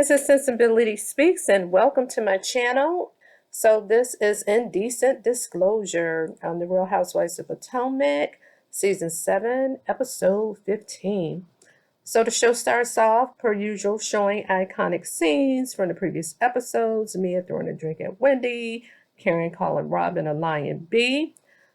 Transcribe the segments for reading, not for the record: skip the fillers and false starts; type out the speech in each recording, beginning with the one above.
This is Sensibility Speaks, and welcome to my channel. So this is Indecent Disclosure on the Real Housewives of Potomac, Season 7, Episode 15. So the show starts off, per usual, showing iconic scenes from the previous episodes. Mia throwing a drink at Wendy, Karen calling Robin a lion bee.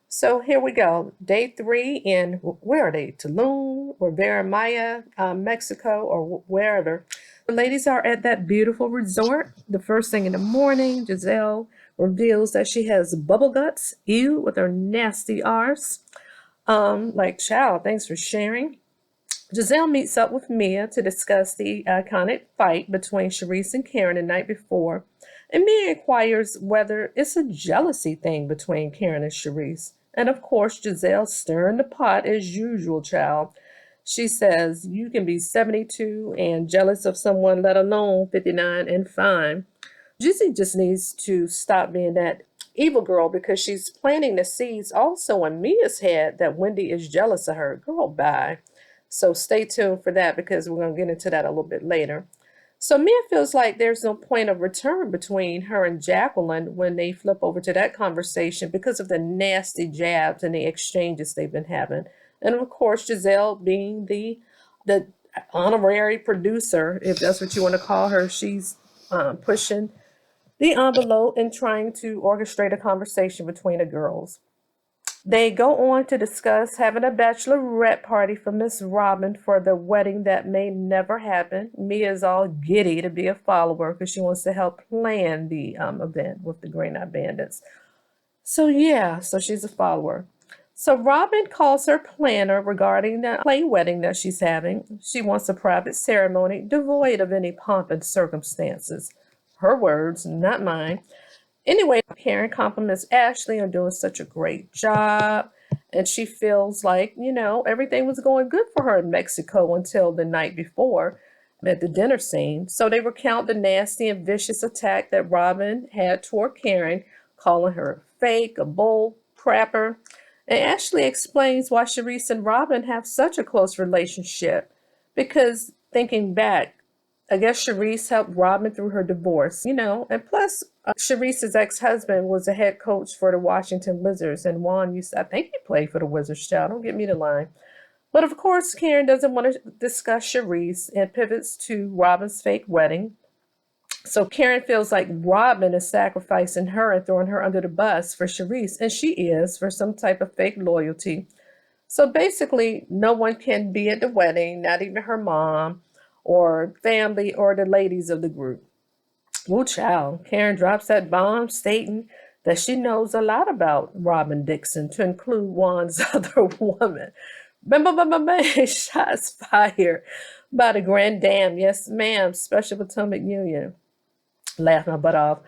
So here we go. Day 3 in, where are they? Tulum or Maya, Mexico, or wherever. The ladies are at that beautiful resort. The first thing in the morning, Giselle reveals that she has bubble guts, ew, with her nasty arse. Like, child, thanks for sharing. Giselle meets up with Mia to discuss the iconic fight between Charisse and Karen the night before. And Mia inquires whether it's a jealousy thing between Karen and Charisse. And of course, Giselle stirring the pot as usual, child. She says, you can be 72 and jealous of someone, let alone 59 and fine. Jizzy just needs to stop being that evil girl because she's planting the seeds also in Mia's head that Wendy is jealous of her. Girl, bye. So stay tuned for that because we're going to get into that a little bit later. So Mia feels like there's no point of return between her and Jacqueline when they flip over to that conversation because of the nasty jabs and the exchanges they've been having. And of course, Giselle being the honorary producer, if that's what you want to call her, she's pushing the envelope and trying to orchestrate a conversation between the girls. They go on to discuss having a bachelorette party for Miss Robin for the wedding that may never happen. Mia's all giddy to be a follower because she wants to help plan the event with the Green Eye Bandits. So she's a follower. So Robin calls her planner regarding the play wedding that she's having. She wants a private ceremony devoid of any pomp and circumstances. Her words, not mine. Anyway, Karen compliments Ashley on doing such a great job. And she feels like, everything was going good for her in Mexico until the night before at the dinner scene. So they recount the nasty and vicious attack that Robin had toward Karen, calling her fake, a bull crapper. And Ashley explains why Charisse and Robin have such a close relationship. Because thinking back, I guess Charisse helped Robin through her divorce, and plus Charisse's ex-husband was a head coach for the Washington Wizards, and Juan I think he played for the Wizards, child, don't get me the line. But of course, Karen doesn't want to discuss Charisse and pivots to Robin's fake wedding. So Karen feels like Robin is sacrificing her and throwing her under the bus for Charisse, and she is, for some type of fake loyalty. So basically, no one can be at the wedding, not even her mom or family or the ladies of the group. Woo child. Karen drops that bomb stating that she knows a lot about Robin Dixon, to include Juan's other woman. Bam, bam, bam, bam, bam. Shots fired by the Grand Dame. Yes, ma'am. Special Potomac Union. Laugh my butt off.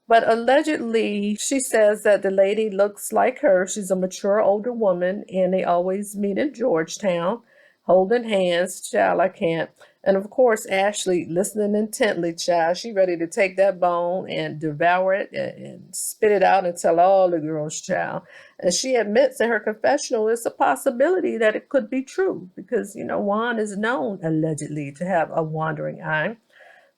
But allegedly, she says that the lady looks like her. She's a mature older woman, and they always meet in Georgetown, holding hands. Child, I can't. And of course, Ashley, listening intently, child, she ready to take that bone and devour it and spit it out and tell all the girls, child. And she admits in her confessional it's a possibility that it could be true because, Juan is known, allegedly, to have a wandering eye.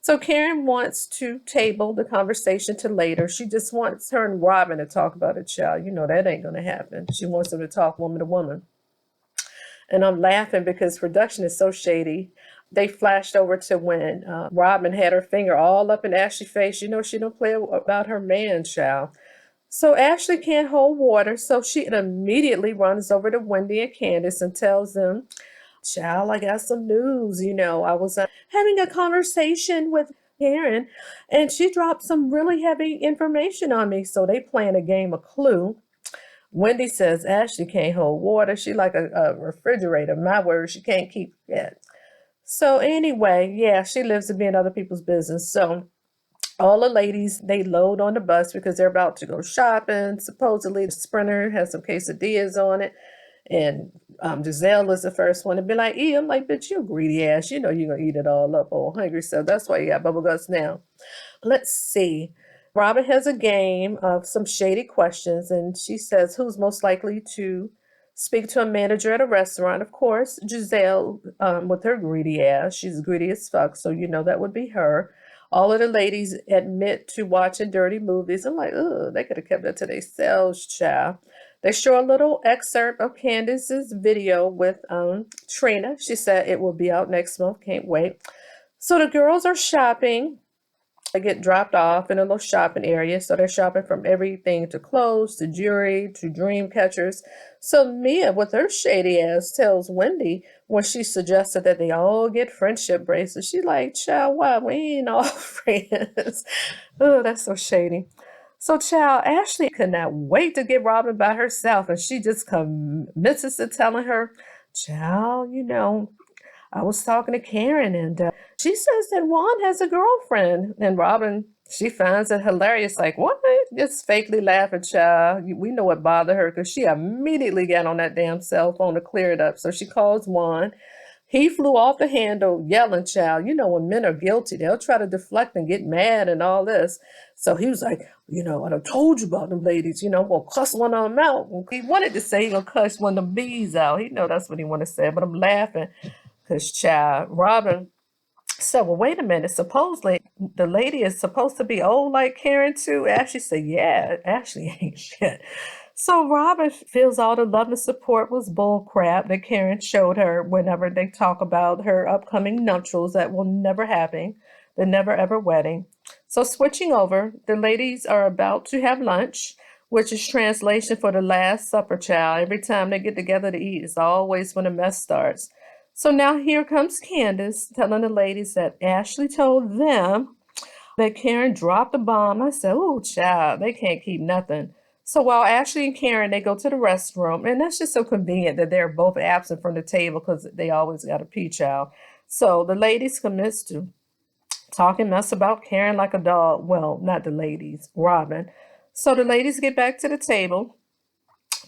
So Karen wants to table the conversation to later. She just wants her and Robin to talk about it, child. That ain't going to happen. She wants them to talk woman to woman. And I'm laughing because production is so shady. They flashed over to when Robin had her finger all up in Ashley's face. She don't play about her man, child. So Ashley can't hold water, so she immediately runs over to Wendy and Candace and tells them, child, I got some news. I was having a conversation with Karen, and she dropped some really heavy information on me. So they playing a game of Clue. Wendy says Ashley can't hold water. She like a refrigerator. My word, she can't keep it. So anyway, she lives to be in other people's business. So all the ladies, they load on the bus because they're about to go shopping. Supposedly the Sprinter has some quesadillas on it. And Giselle is the first one to be like, I'm like, bitch, you greedy ass. You're going to eat it all up, all hungry. So that's why you got bubble guts now. Let's see. Robin has a game of some shady questions, and she says, who's most likely to speak to a manager at a restaurant? Of course, Giselle, with her greedy ass. She's greedy as fuck, so that would be her. All of the ladies admit to watching dirty movies. I'm like, ugh, they could have kept that to themselves, child. They show a little excerpt of Candace's video with Trina. She said it will be out next month. Can't wait. So the girls are shopping. They get dropped off in a little shopping area. So they're shopping from everything to clothes, to jewelry, to dream catchers. So Mia, with her shady ass, tells Wendy when she suggested that they all get friendship bracelets. She's like, child, why? We ain't all friends. Oh, that's so shady. So, child, Ashley could not wait to get Robin by herself. And she just commences to telling her, child, I was talking to Karen, and she says that Juan has a girlfriend. And Robin, she finds it hilarious, like, what? Just fakely laughing, child. We know what bothered her because she immediately got on that damn cell phone to clear it up. So she calls Juan. He flew off the handle yelling, child. When men are guilty, they'll try to deflect and get mad and all this. So he was like, I done told you about them ladies, I'm going to cuss one of them out. He wanted to say he going to cuss one of them bees out. He know that's what he wanted to say, but I'm laughing because, child, Robin said, well, wait a minute. Supposedly, the lady is supposed to be old like Karen, too. Ashley said, yeah, Ashley ain't shit. So Robin feels all the love and support was bull crap that Karen showed her whenever they talk about her upcoming nuptials that will never happen, the never ever wedding. So switching over, the ladies are about to have lunch, which is translation for the Last Supper, child. Every time they get together to eat, it's always when the mess starts. So now here comes Candace telling the ladies that Ashley told them that Karen dropped the bomb. I said, oh, child, they can't keep nothing. So while Ashley and Karen, they go to the restroom, and that's just so convenient that they're both absent from the table because they always got a pee, child. So the ladies commits to talking mess about Karen like a dog. Well, not the ladies, Robin. So the ladies get back to the table.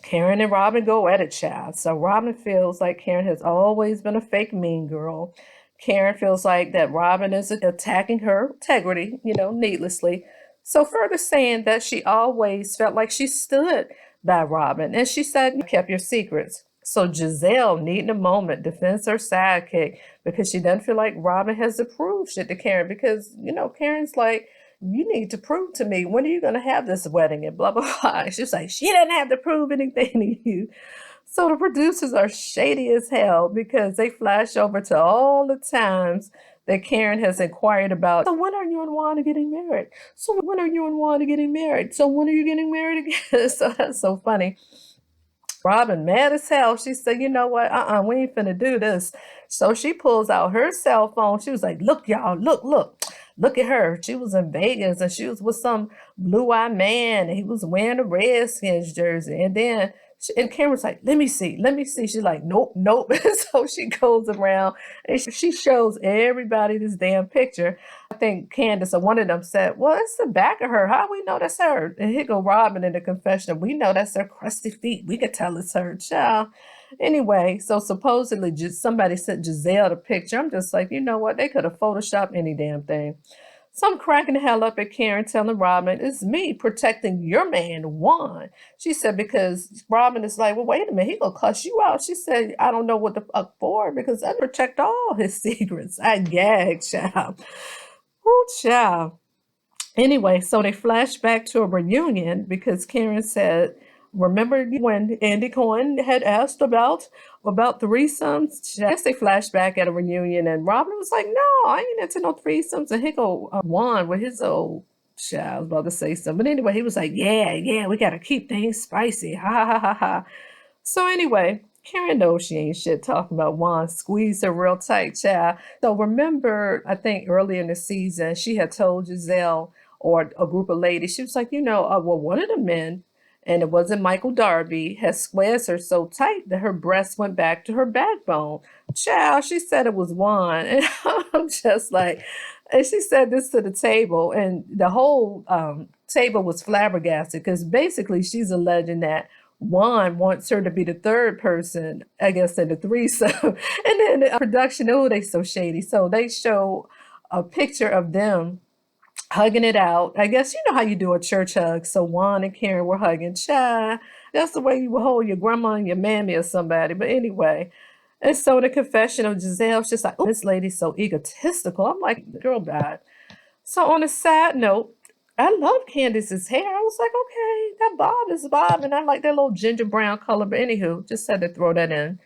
Karen and Robin go at it, child. So Robin feels like Karen has always been a fake mean girl. Karen feels like that Robin is attacking her integrity, needlessly. So further saying that she always felt like she stood by Robin. And she said, you kept your secrets. So Giselle, needing a moment, defends her sidekick because she doesn't feel like Robin has to prove shit to Karen because, Karen's like, you need to prove to me, when are you going to have this wedding and blah, blah, blah. She's like, she doesn't have to prove anything to you. So the producers are shady as hell because they flash over to all the times that Karen has inquired about. So when are you and Wanda getting married? So when are you and Wanda getting married? So when are you getting married again? So that's so funny. Robin, mad as hell. She said, you know what? We ain't finna do this. So she pulls out her cell phone. She was like, look, y'all, look at her. She was in Vegas and she was with some blue-eyed man and he was wearing a Redskins jersey. And then and Cameron's like, let me see. She's like, nope. So she goes around and she shows everybody this damn picture. I think Candace or one of them said, well, it's the back of her. How we know that's her? And here go Robin in the confession. We know that's her crusty feet. We could tell it's her, child. Anyway, so supposedly just somebody sent Giselle the picture. I'm just like, you know what? They could have photoshopped any damn thing. So I'm cracking the hell up at Karen telling Robin, it's me protecting your man, Juan. She said, because Robin is like, well, wait a minute, he gonna cuss you out. She said, I don't know what the fuck for, because I protect all his secrets. I gag, child. Oh, child. Anyway, so they flash back to a reunion because Karen said, remember when Andy Cohen had asked about threesomes? I guess they flashed back at a reunion and Robin was like, no, I ain't into no threesomes. And here go Juan with his old child. I was about to say something. But anyway, he was like, yeah, we got to keep things spicy. Ha, ha, ha, ha. So anyway, Karen knows she ain't shit talking about Juan. Squeeze her real tight, child. So remember, I think earlier in the season, she had told Giselle or a group of ladies, she was like, well, one of the men, and it wasn't Michael Darby, has squares her so tight that her breast went back to her backbone. Child, she said it was Juan. And I'm just like, and she said this to the table, and the whole table was flabbergasted because basically she's alleging that Juan wants her to be the third person, I guess, in the threesome. And then the production, oh, they so shady. So they show a picture of them hugging it out. I guess you know how you do a church hug. So Juan and Karen were hugging. Child, that's the way you would hold your grandma and your mammy or somebody. But anyway, and so the confession of Giselle, she's like, oh, this lady's so egotistical. I'm like, girl, bad. So on a sad note, I love Candace's hair. I was like, okay, that bob is bob, and I like that little ginger brown color. But anywho, just had to throw that in.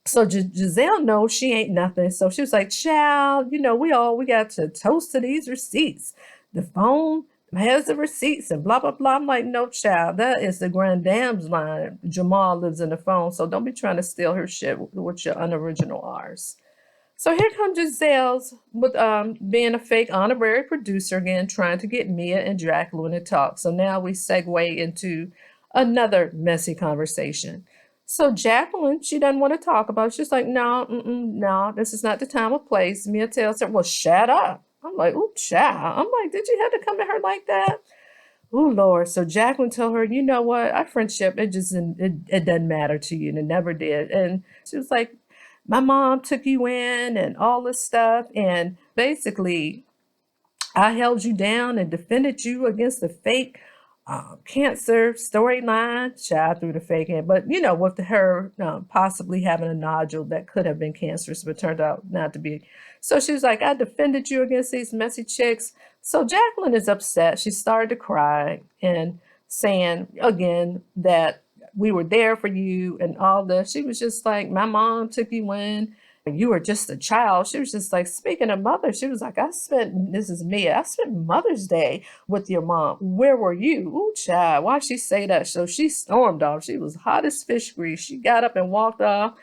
So Giselle knows she ain't nothing. So she was like, child, we got to toast to these receipts. The phone has the receipts and blah, blah, blah. I'm like, no, child, that is the Grand Dame's line. Jamal lives in the phone. So don't be trying to steal her shit with your unoriginal R's. So here comes Giselle's with being a fake honorary producer again, trying to get Mia and Jacqueline to talk. So now we segue into another messy conversation. So Jacqueline, she doesn't want to talk about it. She's like, no, no, this is not the time or place. Mia tells her, well, shut up. I'm like, oh, child. I'm like, did you have to come at her like that? Oh, Lord. So Jacqueline told her, you know what? Our friendship, it doesn't matter to you. And it never did. And she was like, my mom took you in and all this stuff. And basically, I held you down and defended you against the fake cancer storyline. Child through the fake hand, but with her possibly having a nodule that could have been cancerous, but turned out not to be. So she was like, I defended you against these messy chicks. So Jacqueline is upset. She started to cry and saying again that we were there for you and all this. She was just like, my mom took you in. You were just a child. She was just like, speaking of mother, she was like, this is Mia, I spent Mother's Day with your mom. Where were you? Ooh, child, why'd she say that? So she stormed off. She was hot as fish grease. She got up and walked off.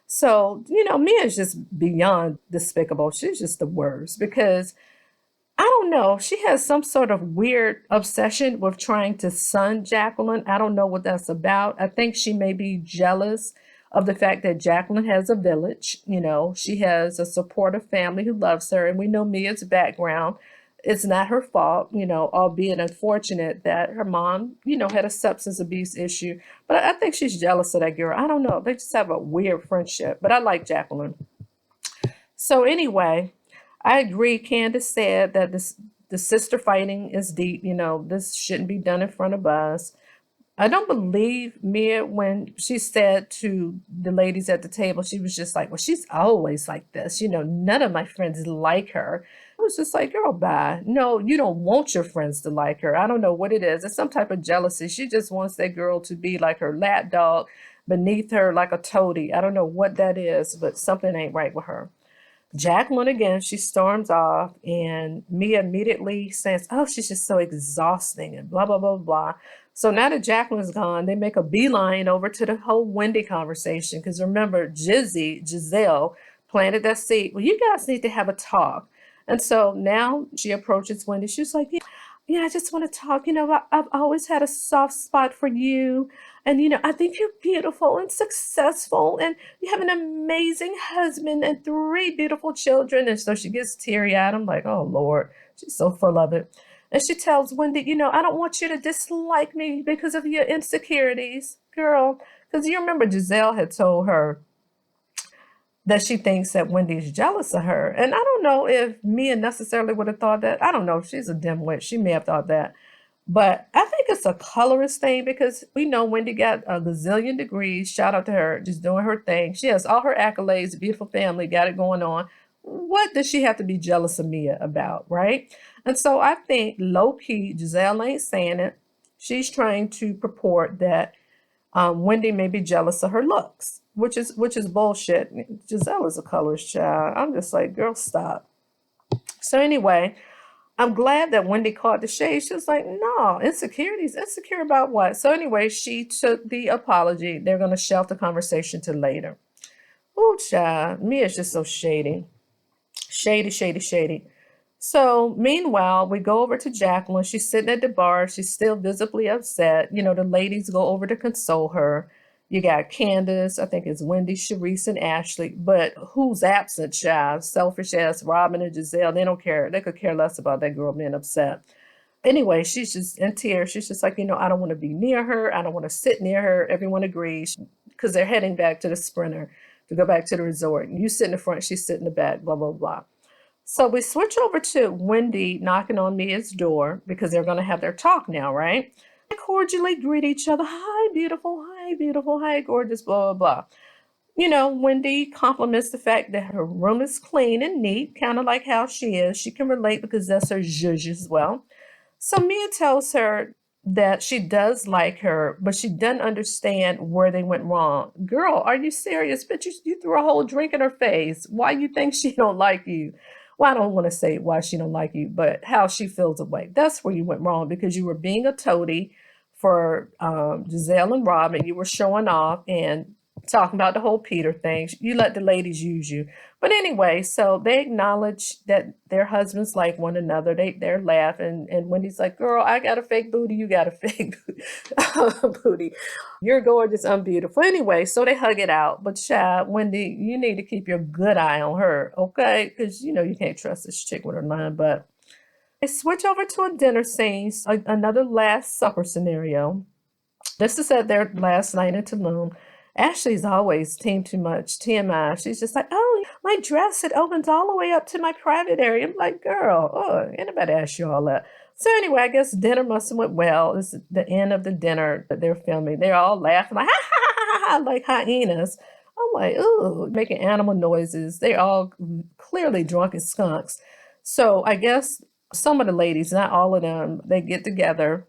So, Mia is just beyond despicable. She's just the worst because I don't know. She has some sort of weird obsession with trying to son Jacqueline. I don't know what that's about. I think she may be jealous of the fact that Jacqueline has a village. She has a supportive family who loves her. And we know Mia's background. It's not her fault, albeit unfortunate that her mom, had a substance abuse issue. But I think she's jealous of that girl. I don't know. They just have a weird friendship. But I like Jacqueline. So anyway, I agree. Candace said that the sister fighting is deep. This shouldn't be done in front of us. I don't believe Mia when she said to the ladies at the table, she was just like, well, she's always like this. None of my friends like her. I was just like, girl, bye. No, you don't want your friends to like her. I don't know what it is. It's some type of jealousy. She just wants that girl to be like her lap dog, beneath her like a toady. I don't know what that is, but something ain't right with her. Jacqueline again, she storms off, and Mia immediately says, oh, she's just so exhausting, and blah, blah, blah, blah. So now that Jacqueline's gone, they make a beeline over to the whole Wendy conversation. Because remember, Giselle, planted that seed. Well, you guys need to have a talk. And so now she approaches Wendy. She's like, yeah, I just want to talk. I've always had a soft spot for you. And, I think you're beautiful and successful. And you have an amazing husband and three beautiful children. And so she gets teary eyed. I'm like, oh, Lord, she's so full of it. And she tells Wendy, I don't want you to dislike me because of your insecurities, girl. Because you remember Giselle had told her that she thinks that Wendy's jealous of her. And I don't know if Mia necessarily would have thought that. I don't know. She's a dimwit. She may have thought that. But I think it's a colorist thing because we know Wendy got a gazillion degrees. Shout out to her, just doing her thing. She has all her accolades, beautiful family, got it going on. What does she have to be jealous of Mia about, right? And so I think low key, Giselle ain't saying it. She's trying to purport that Wendy may be jealous of her looks, which is bullshit. Giselle is a colorist child. I'm just like, girl, stop. So anyway, I'm glad that Wendy caught the shade. She was like, no, insecurities. Insecure about what? So anyway, she took the apology. They're going to shelf the conversation to later. Oh, child. Mia's just so shady. Shady, shady, shady. So meanwhile, we go over to Jacqueline. She's sitting at the bar. She's still visibly upset. The ladies go over to console her. You got Candace, I think it's Wendy, Sharice, and Ashley. But who's absent, child? Selfish ass Robin and Giselle. They don't care. They could care less about that girl being upset. Anyway, she's just in tears. She's just like, I don't want to be near her. I don't want to sit near her. Everyone agrees because they're heading back to the Sprinter to go back to the resort. You sit in the front, she sit in the back, blah, blah, blah. So we switch over to Wendy knocking on Mia's door because they're going to have their talk now, right? They cordially greet each other. Hi, beautiful. Hi, beautiful. Hi, gorgeous, blah, blah, blah. Wendy compliments the fact that her room is clean and neat, kind of like how she is. She can relate because that's her zhuzh as well. So Mia tells her that she does like her, but she doesn't understand where they went wrong. Girl, are you serious? But you threw a whole drink in her face. Why you think she don't like you? Well, I don't want to say why she don't like you, but how she feels away. That's where you went wrong because you were being a toady for Giselle and Rob, and you were showing off and talking about the whole Peter thing. You let the ladies use you. But anyway, so they acknowledge that their husbands like one another. They're laughing, and Wendy's like, "Girl, I got a fake booty. You got a fake booty. You're gorgeous. I'm beautiful." Anyway, so they hug it out. But child, Wendy, you need to keep your good eye on her, okay? Because you can't trust this chick with her line. But they switch over to a dinner scene, another Last Supper scenario. This is at their last night in Tulum. Ashley's always team too much, TMI. She's just like, oh, my dress, it opens all the way up to my private area. I'm like, girl, oh, anybody ask you all that? So anyway, I guess dinner must have went well. This is the end of the dinner that they're filming. They're all laughing like, ha, ha, ha, ha, ha, like hyenas. I'm like, ooh, making animal noises. They're all clearly drunk as skunks. So I guess some of the ladies, not all of them, they get together,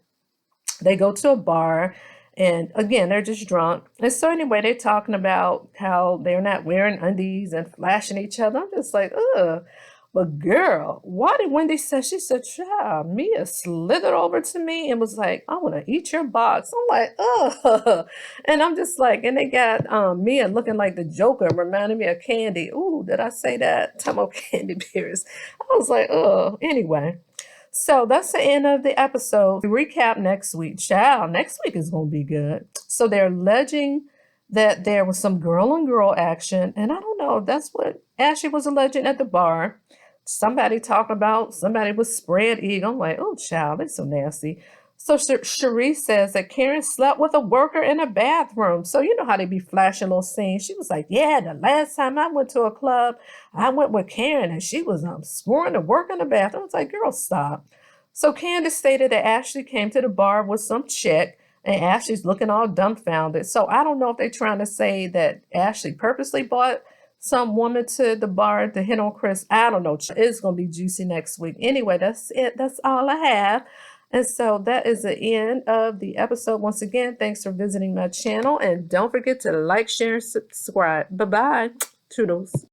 they go to a bar, and again, they're just drunk. And so anyway, they're talking about how they're not wearing undies and flashing each other. I'm just like, ugh. But girl, why did Wendy say, she said, child, Mia slithered over to me and was like, I want to eat your box. I'm like, ugh. And I'm just like, and they got Mia looking like the Joker, reminding me of Candy. Ooh, did I say that? Talking about Candy Beers. I was like, oh, anyway. So that's the end of the episode. We recap next week. Child, next week is going to be good. So they're alleging that there was some girl on girl action. And I don't know if that's what Ashley was alleging at the bar. Somebody talking about somebody was spread eagle. I'm like, oh, child, that's so nasty. So Cherie says that Karen slept with a worker in a bathroom. So you know how they be flashing little scenes. She was like, yeah, the last time I went to a club, I went with Karen and she was scoring to work in the bathroom. I was like, girl, stop. So Candace stated that Ashley came to the bar with some chick and Ashley's looking all dumbfounded. So I don't know if they're trying to say that Ashley purposely brought some woman to the bar to hit on Chris. I don't know. It's going to be juicy next week. Anyway, that's it. That's all I have. And so that is the end of the episode. Once again, thanks for visiting my channel. And don't forget to like, share, and subscribe. Bye-bye. Toodles.